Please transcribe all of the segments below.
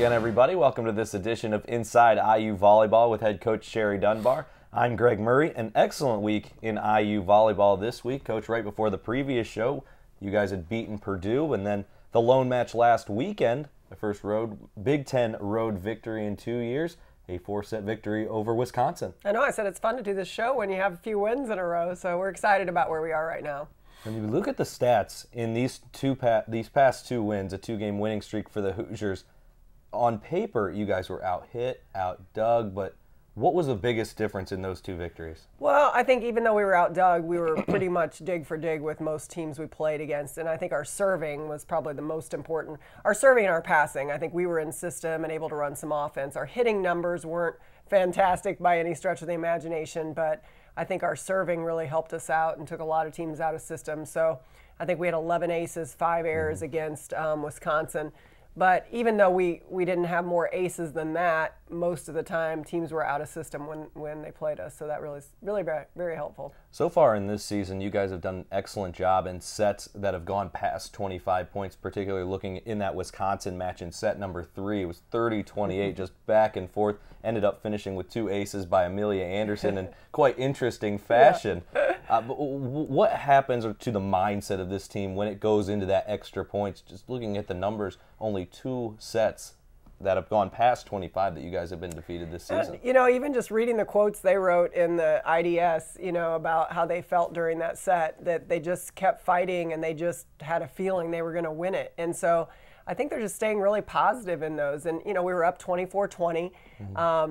again, everybody. Welcome to this edition of Inside IU Volleyball with head coach Sherry Dunbar. I'm Greg Murray. An excellent week in IU Volleyball this week. Coach, right before the previous show, you guys had beaten Purdue, and then the lone match last weekend, the first Big Ten road victory in 2 years, a 4-set victory over Wisconsin. I know, I said it's fun to do this show when you have a few wins in a row, so we're excited about where we are right now. When you look at the stats in these past two wins, a two-game winning streak for the Hoosiers, on paper, you guys were out-hit, out-dug, but what was the biggest difference in those two victories? Well, I think even though we were out-dug, we were pretty much dig for dig with most teams we played against, and I think our serving was probably the most important. Our serving and our passing, I think we were in system and able to run some offense. Our hitting numbers weren't fantastic by any stretch of the imagination, but I think our serving really helped us out and took a lot of teams out of system. So I think we had 11 aces, 5 errors against Wisconsin. But even though we didn't have more aces than that, most of the time teams were out of system when they played us. So that really very, very helpful. So far in this season, you guys have done an excellent job in sets that have gone past 25 points, particularly looking in that Wisconsin match in set number 3. It was 30-28, just back and forth. Ended up finishing with 2 aces by Amelia Anderson in quite interesting fashion. But what happens to the mindset of this team when it goes into that extra points? Just looking at the numbers, only 2 sets that have gone past 25 that you guys have been defeated this season. You know, even just reading the quotes they wrote in the IDS, you know, about how they felt during that set, that they just kept fighting and they just had a feeling they were going to win it. And so I think they're just staying really positive in those. And, you know, we were up 24-20.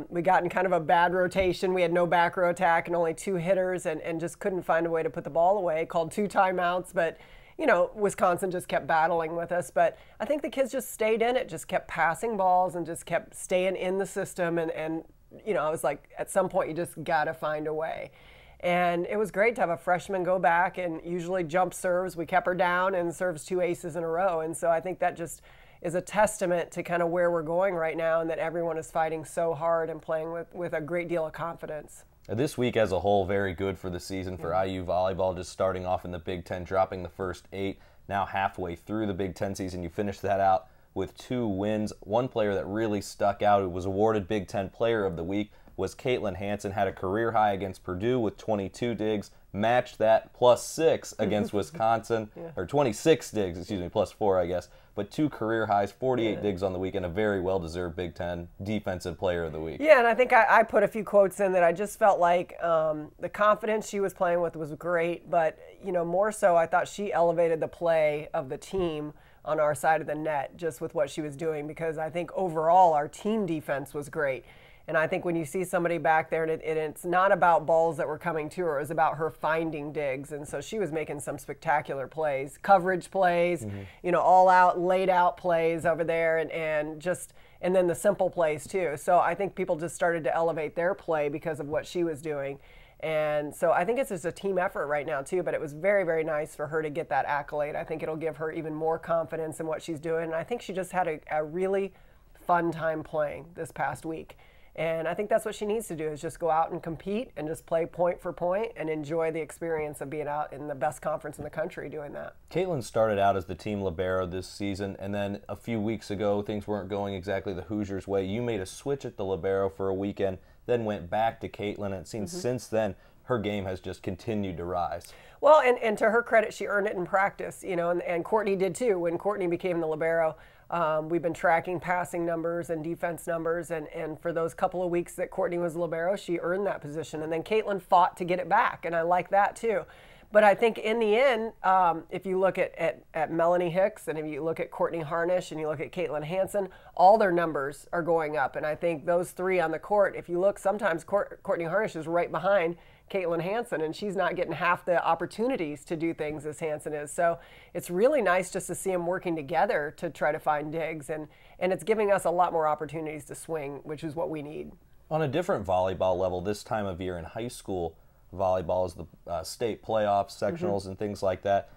We got in kind of a bad rotation. We had no back row attack and only 2 hitters and just couldn't find a way to put the ball away. Called 2 timeouts, but you know, Wisconsin just kept battling with us. But I think the kids just stayed in it, just kept passing balls and just kept staying in the system. And you know, I was like, at some point you just got to find a way. And it was great to have a freshman go back and usually jump serves. We kept her down and serves 2 aces in a row. And so I think that just is a testament to kind of where we're going right now and that everyone is fighting so hard and playing with a great deal of confidence. This week as a whole, very good for the season for IU Volleyball, just starting off in the Big Ten, dropping the first 8. Now halfway through the Big Ten season, you finished that out with 2 wins. One player that really stuck out, who was awarded Big Ten Player of the Week, was Caitlin Hansen. Had a career high against Purdue with 22 digs, matched that plus 6 against Wisconsin, or 26 digs, excuse me, plus 4, I guess. But 2 career highs, 48 digs on the week, and a very well-deserved Big Ten Defensive Player of the Week. Yeah, and I think I put a few quotes in that I just felt like the confidence she was playing with was great, but you know, more so I thought she elevated the play of the team on our side of the net just with what she was doing, because I think overall our team defense was great. And I think when you see somebody back there, and it's not about balls that were coming to her, it was about her finding digs. And so she was making some spectacular plays, coverage plays, you know, all out, laid out plays over there, and then the simple plays too. So I think people just started to elevate their play because of what she was doing. And so I think it's just a team effort right now too, but it was very, very nice for her to get that accolade. I think it'll give her even more confidence in what she's doing. And I think she just had a really fun time playing this past week. And I think that's what she needs to do, is just go out and compete and just play point for point and enjoy the experience of being out in the best conference in the country doing that. Caitlin started out as the team libero this season, and then a few weeks ago things weren't going exactly the Hoosiers' way. You made a switch at the libero for a weekend, then went back to Caitlin, and it seems since then her game has just continued to rise. Well, and to her credit, she earned it in practice, you know, and Courtney did too. When Courtney became the libero, we've been tracking passing numbers and defense numbers, and for those couple of weeks that Courtney was libero, she earned that position. And then Caitlin fought to get it back, and I like that too. But I think in the end, if you look at Melanie Hicks, and if you look at Courtney Harnish, and you look at Caitlin Hansen, all their numbers are going up. And I think those 3 on the court, if you look, sometimes Courtney Harnish is right behind Caitlin Hansen, and she's not getting half the opportunities to do things as Hansen is. So it's really nice just to see them working together to try to find digs, and it's giving us a lot more opportunities to swing, which is what we need. On a different volleyball level, this time of year in high school volleyball is the state playoffs, sectionals, and things like that.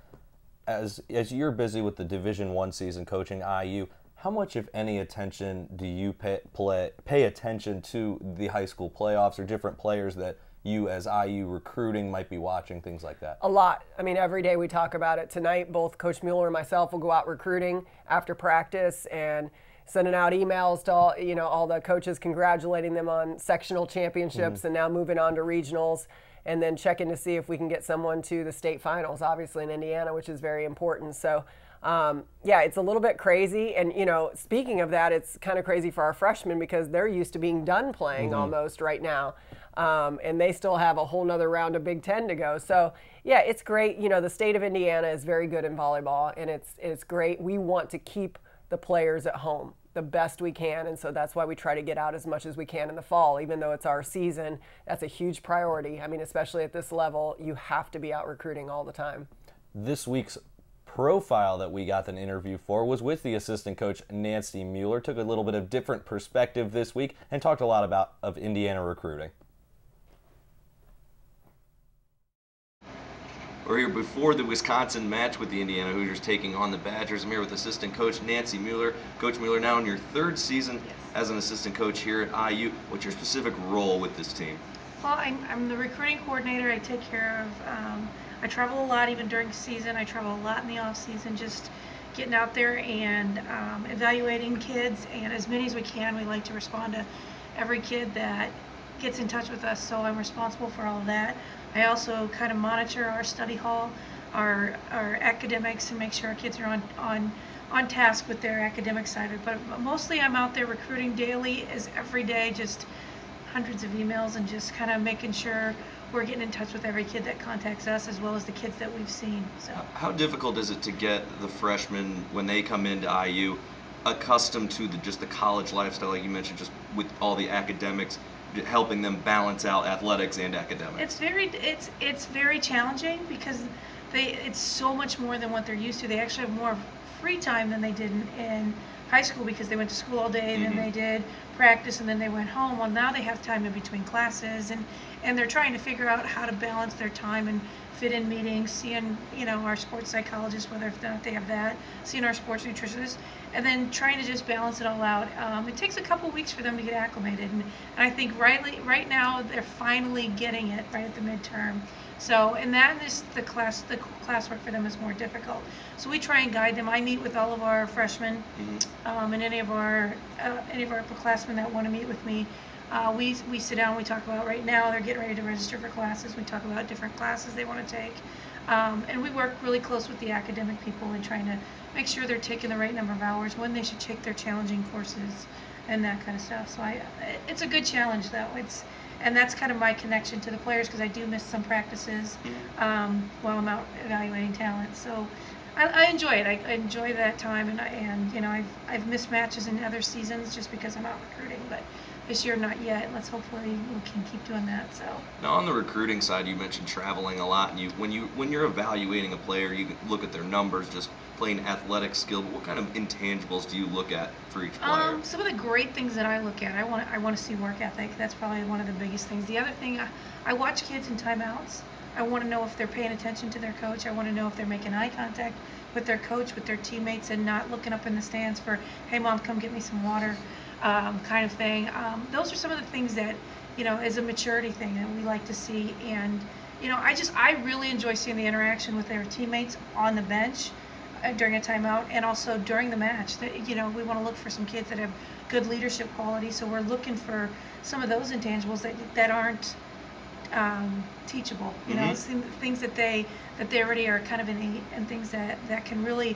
As you're busy with the Division I season coaching IU, how much, if any, attention do you pay attention to the high school playoffs or different players that you as IU recruiting might be watching, things like that? A lot. I mean, every day we talk about it. Tonight, both Coach Mueller and myself will go out recruiting after practice, and sending out emails to all, all the coaches congratulating them on sectional championships and now moving on to regionals, and then checking to see if we can get someone to the state finals, obviously in Indiana, which is very important. So yeah, it's a little bit crazy. And, speaking of that, it's kind of crazy for our freshmen because they're used to being done playing almost right now. And they still have a whole nother round of Big Ten to go. So, yeah, it's great. The state of Indiana is very good in volleyball, and it's great. We want to keep the players at home the best we can, and so that's why we try to get out as much as we can in the fall. Even though it's our season, that's a huge priority. I mean, especially at this level, you have to be out recruiting all the time. This week's profile that we got an interview for was with the assistant coach Nancy Mueller. Took a little bit of different perspective this week and talked a lot of Indiana recruiting. We're here before the Wisconsin match with the Indiana Hoosiers taking on the Badgers. I'm here with assistant coach Nancy Mueller. Coach Mueller, now in your third season as an assistant coach here at IU, what's your specific role with this team? Well, I'm the recruiting coordinator. I take care of, I travel a lot even during season. I travel a lot in the off season, just getting out there and evaluating kids, and as many as we can. We like to respond to every kid that gets in touch with us, so I'm responsible for all of that. I also kind of monitor our study hall, our academics, and make sure our kids are on task with their academic side. But mostly I'm out there recruiting daily, as every day, just hundreds of emails, and just kind of making sure we're getting in touch with every kid that contacts us, as well as the kids that we've seen. So, how difficult is it to get the freshmen, when they come into IU, accustomed to just the college lifestyle, like you mentioned, just with all the academics, helping them balance out athletics and academics? It's very challenging because it's so much more than what they're used to. They actually have more free time than they did in high school, because they went to school all day and then they did practice and then they went home. Well, now they have time in between classes, and they're trying to figure out how to balance their time and fit in meetings, seeing our sports psychologists, whether or not they have that, seeing our sports nutritionists, and then trying to just balance it all out. It takes a couple weeks for them to get acclimated, and I think right now they're finally getting it right at the midterm. So, and that is the classwork for them is more difficult. So we try and guide them. I meet with all of our freshmen, and any of our upperclassmen that want to meet with me. We sit down, we talk about, right now they're getting ready to register for classes. We talk about different classes they want to take. And we work really close with the academic people and trying to make sure they're taking the right number of hours, when they should take their challenging courses, and that kind of stuff. So it's a good challenge, though. And that's kind of my connection to the players, because I do miss some practices while I'm out evaluating talent. So I enjoy it. I enjoy that time, and I've missed matches in other seasons just because I'm out recruiting, but this year not yet. Let's hopefully we can keep doing that. So now, on the recruiting side, you mentioned traveling a lot, and when you're evaluating a player, you can look at their numbers, just plain athletic skill. But what kind of intangibles do you look at for each player? Some of the great things that I look at, I want to see work ethic. That's probably one of the biggest things. The other thing, I watch kids in timeouts. I want to know if they're paying attention to their coach. I want to know if they're making eye contact with their coach, with their teammates, and not looking up in the stands for, hey, Mom, come get me some water, kind of thing. Those are some of the things that, is a maturity thing that we like to see. And, I really enjoy seeing the interaction with their teammates on the bench during a timeout, and also during the match. That, we want to look for some kids that have good leadership qualities, so we're looking for some of those intangibles that aren't teachable, things that they already are kind of innate, and things that can really,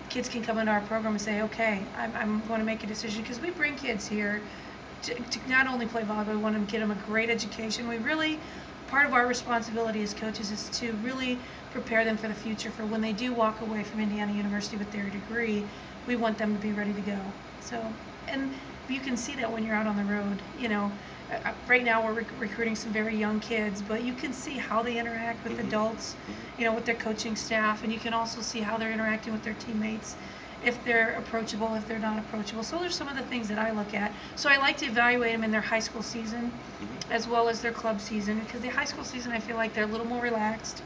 kids can come into our program and say, okay, I'm going to make a decision, because we bring kids here to not only play volleyball, we want to get them a great education. Part of our responsibility as coaches is to really prepare them for the future, for when they do walk away from Indiana University with their degree. We want them to be ready to go. So, and you can see that when you're out on the road. Right now we're recruiting some very young kids, but you can see how they interact with adults, with their coaching staff, and you can also see how they're interacting with their teammates, if they're approachable, if they're not approachable. So there's some of the things that I look at. So I like to evaluate them in their high school season as well as their club season, because the high school season, I feel like they're a little more relaxed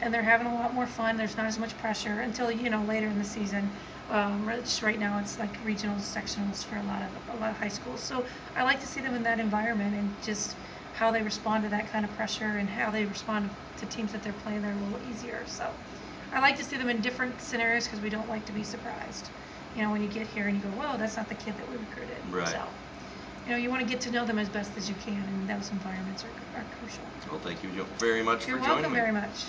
and they're having a lot more fun. There's not as much pressure until, later in the season. Just right now it's like regionals, sectionals for a lot of high schools. So I like to see them in that environment, and just how they respond to that kind of pressure, and how they respond to teams that they're playing. They're a little easier. So I like to see them in different scenarios, because we don't like to be surprised. you know, when you get here and you go, whoa, that's not the kid that we recruited. Right. So, you know, you want to get to know them as best as you can, and those environments are crucial. Well, thank you very much You're for joining welcome me. very much.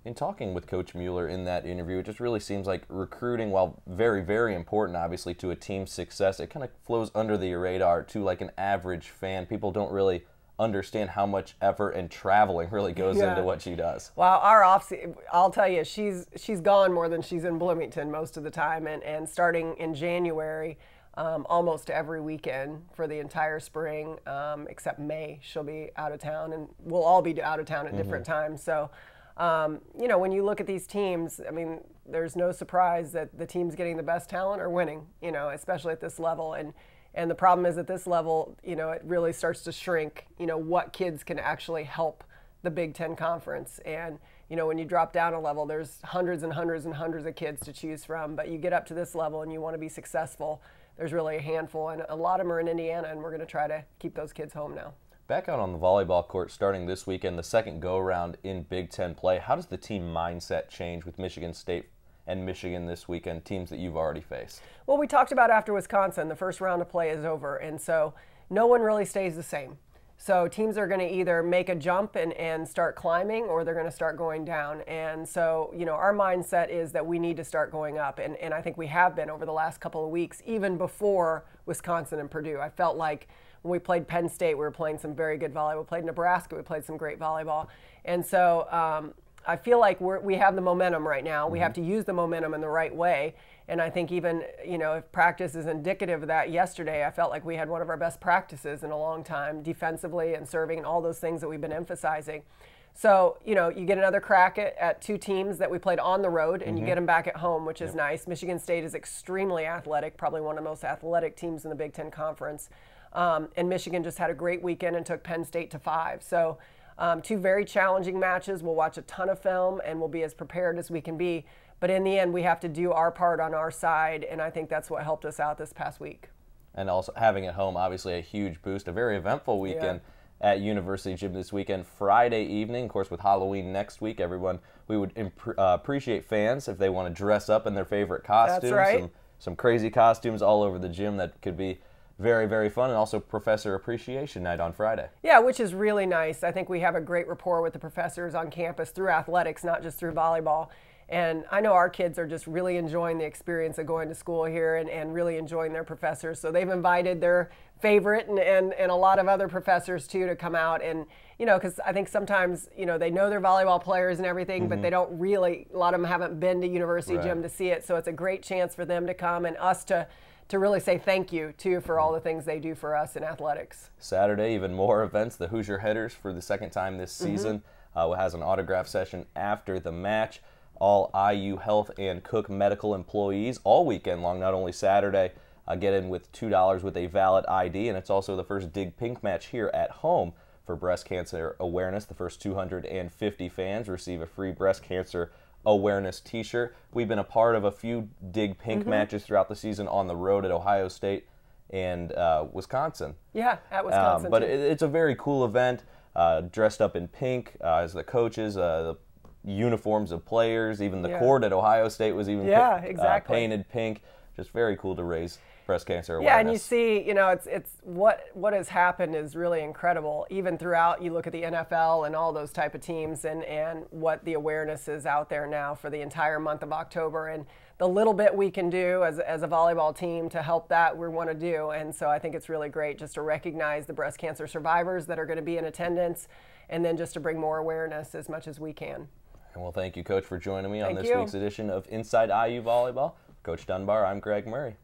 In talking with Coach Mueller in that interview, it just really seems like recruiting, while very, very important, obviously, to a team's success, it kind of flows under the radar to like an average fan. People don't really understand how much effort and traveling really goes into what she does. Wow, I'll tell you, she's gone more than she's in Bloomington most of the time, and starting in January, almost every weekend for the entire spring, except May, she'll be out of town, and we'll all be out of town at different times. So, you know, when you look at these teams, I mean, there's no surprise that the teams getting the best talent are winning, you know, especially at this level. And the problem is at this level, you know, it really starts to shrink, you know, what kids can actually help the Big Ten Conference. And, you know, when you drop down a level, there's hundreds and hundreds and hundreds of kids to choose from. But you get up to this level and you want to be successful, there's really a handful. And a lot of them are in Indiana, and we're going to try to keep those kids home now. Back out on the volleyball court starting this weekend, the second go-around in Big Ten play. How does the team mindset change with Michigan State and Michigan this weekend, teams that you've already faced? Well, we talked about after Wisconsin, the first round of play is over, and so no one really stays the same. So teams are going to either make a jump and start climbing, or they're going to start going down. And so, you know, our mindset is that we need to start going up, and I think we have been over the last couple of weeks, even before Wisconsin and Purdue. I felt like when we played Penn State, we were playing some very good volleyball. We played Nebraska, we played some great volleyball. And so I feel like we have the momentum right now. We have to use the momentum in the right way. And I think even, you know, if practice is indicative of that, yesterday I felt like we had one of our best practices in a long time, defensively and serving and all those things that we've been emphasizing. So, you know, you get another crack at two teams that we played on the road, and you get them back at home, which is nice. Michigan State is extremely athletic, probably one of the most athletic teams in the Big Ten Conference. And Michigan just had a great weekend and took Penn State to 5. So two very challenging matches. We'll watch a ton of film, and we'll be as prepared as we can be. But in the end, we have to do our part on our side, and I think that's what helped us out this past week. And also having at home, obviously a huge boost, a very eventful weekend at University Gym this weekend. Friday evening, of course, with Halloween next week, we would appreciate fans if they want to dress up in their favorite costumes. That's right. Some crazy costumes all over the gym that could be very, very fun, and also Professor Appreciation Night on Friday. Yeah, which is really nice. I think we have a great rapport with the professors on campus through athletics, not just through volleyball. And I know our kids are just really enjoying the experience of going to school here and really enjoying their professors. So they've invited their favorite and a lot of other professors too to come out. And, you know, because I think sometimes, you know, they know they're volleyball players and everything, but they don't really, a lot of them haven't been to University Gym to see it. So it's a great chance for them to come and us to really say thank you too for all the things they do for us in athletics. Saturday, even more events. The Hoosier Headers, for the second time this season, has an autograph session after the match. All IU Health and Cook medical employees all weekend long, not only Saturday, get in with $2 with a valid ID, and it's also the first Dig Pink match here at home for breast cancer awareness. The first 250 fans receive a free breast cancer awareness t-shirt. We've been a part of a few Dig Pink matches throughout the season on the road at Ohio State and Wisconsin. Yeah, at Wisconsin. But it's a very cool event, dressed up in pink as the coaches, the uniforms of players, even the court at Ohio State was even painted pink. Just very cool to raise breast cancer awareness. Yeah, and you see, you know, it's what has happened is really incredible. Even throughout, you look at the NFL and all those type of teams, and what the awareness is out there now for the entire month of October, and the little bit we can do as a volleyball team to help that we want to do. And so I think it's really great just to recognize the breast cancer survivors that are going to be in attendance, and then just to bring more awareness as much as we can. And well, thank you, Coach, for joining me on this week's edition of Inside IU Volleyball. Coach Dunbar, I'm Greg Murray.